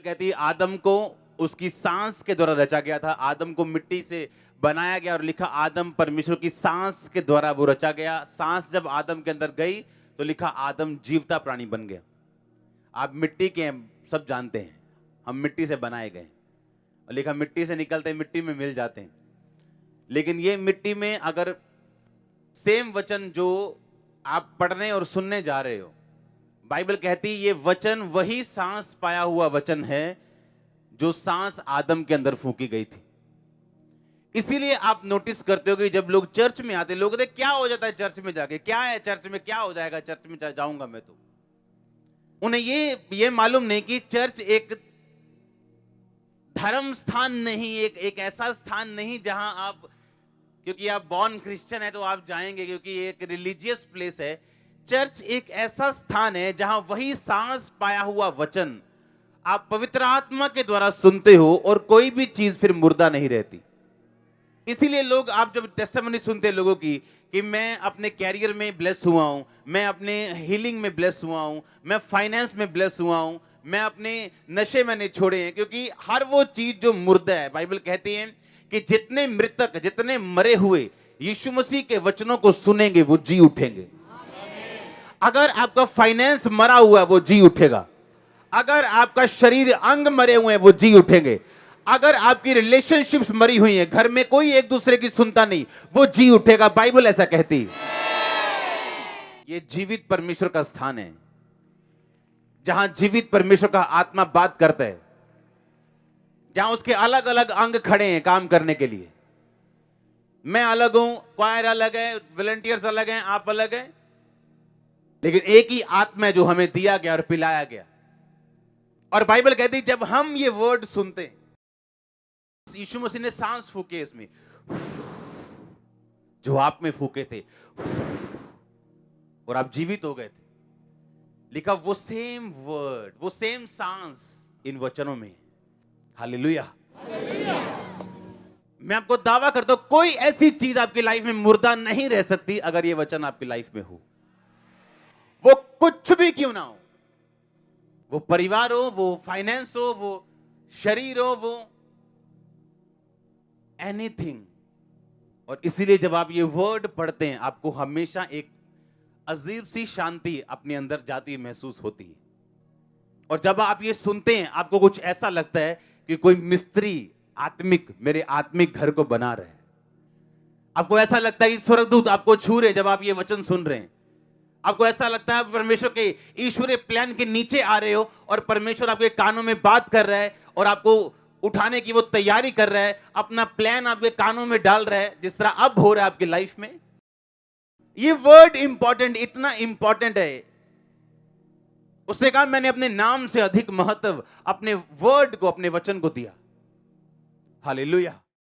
कहती है आदम को उसकी सांस के द्वारा रचा गया था। आदम को मिट्टी से बनाया गया और लिखा आदम परमेश्वर की सांस के द्वारा वो रचा गया। सांस जब आदम के अंदर गई तो लिखा आदम जीवता प्राणी बन गया। आप मिट्टी के हैं, सब जानते हैं, हम मिट्टी से बनाए गए और लिखा मिट्टी से निकलते हैं, मिट्टी में मिल जाते हैं। लेकिन ये मिट्टी में अगर सेम वचन जो आप पढ़ने और सुनने जा रहे हो, बाइबल कहती है ये वचन वही सांस पाया हुआ वचन है जो सांस आदम के अंदर फूंकी गई थी। इसीलिए आप नोटिस करते हो कि जब लोग चर्च में आते, लोग कहते क्या हो जाता है चर्च में जाके, क्या है चर्च में, क्या हो जाएगा चर्च में जाऊंगा मैं तो। उन्हें ये मालूम नहीं कि चर्च एक धर्म स्थान नहीं, एक ऐसा स्थान नहीं जहां आप, क्योंकि आप बॉर्न क्रिश्चियन है तो आप जाएंगे क्योंकि एक रिलीजियस प्लेस है। चर्च एक ऐसा स्थान है जहां वही सांस पाया हुआ वचन आप पवित्र आत्मा के द्वारा सुनते हो और कोई भी चीज फिर मुर्दा नहीं रहती। इसीलिए लोग, आप जब टेस्टिमनी सुनते हैं लोगों की कि मैं अपने कैरियर में ब्लेस हुआ हूं, मैं अपने हीलिंग में ब्लेस हुआ हूं, मैं फाइनेंस में ब्लेस हुआ हूं, मैं अपने नशे में नहीं छोड़े हैं, क्योंकि हर वो चीज जो मुर्दा है, बाइबल कहती है कि जितने मृतक, जितने मरे हुए यीशु मसीह के वचनों को सुनेंगे वो जी उठेंगे। अगर आपका फाइनेंस मरा हुआ है वो जी उठेगा। अगर आपका शरीर अंग मरे हुए हैं वो जी उठेंगे। अगर आपकी रिलेशनशिप्स मरी हुई हैं, घर में कोई एक दूसरे की सुनता नहीं, वो जी उठेगा। बाइबल ऐसा कहती है। ये जीवित परमेश्वर का स्थान है जहां जीवित परमेश्वर का आत्मा बात करता है, जहां उसके अलग अलग अंग खड़े हैं काम करने के लिए। मैं अलग हूं, क्वायर अलग है, वॉलंटियर्स अलग हैं, आप अलग हैं, लेकिन एक ही आत्मा है जो हमें दिया गया और पिलाया गया। और बाइबल कहती है जब हम ये वर्ड सुनते हैं, यीशु मसीह ने सांस फूके इसमें, जो आप में फूके थे और आप जीवित हो गए थे। लिखा वो सेम वर्ड, वो सेम सांस इन वचनों में। हालेलुया। मैं आपको दावा करता हूं कोई ऐसी चीज आपकी लाइफ में मुर्दा नहीं रह सकती अगर ये वचन आपकी लाइफ में हो। वो कुछ भी क्यों ना हो, वो परिवार हो, वो फाइनेंस हो, वो शरीर हो, वो एनीथिंग। और इसीलिए जब आप ये वर्ड पढ़ते हैं आपको हमेशा एक अजीब सी शांति अपने अंदर जाती महसूस होती है। और जब आप ये सुनते हैं आपको कुछ ऐसा लगता है कि कोई मिस्त्री आत्मिक मेरे आत्मिक घर को बना रहे हैं। आपको ऐसा लगता है कि स्वर्गदूत आपको छू रहे जब आप ये वचन सुन रहे हैं। आपको ऐसा लगता है परमेश्वर के ईश्वरीय प्लान के नीचे आ रहे हो और परमेश्वर आपके कानों में बात कर रहा है और आपको उठाने की वो तैयारी कर रहा है, अपना प्लान आपके कानों में डाल रहा है, जिस तरह अब हो रहा है आपकी लाइफ में। ये वर्ड इंपॉर्टेंट, इतना इंपॉर्टेंट है। उसने कहा मैंने अपने नाम से अधिक महत्व अपने वर्ड को, अपने वचन को दिया। हालेलुया।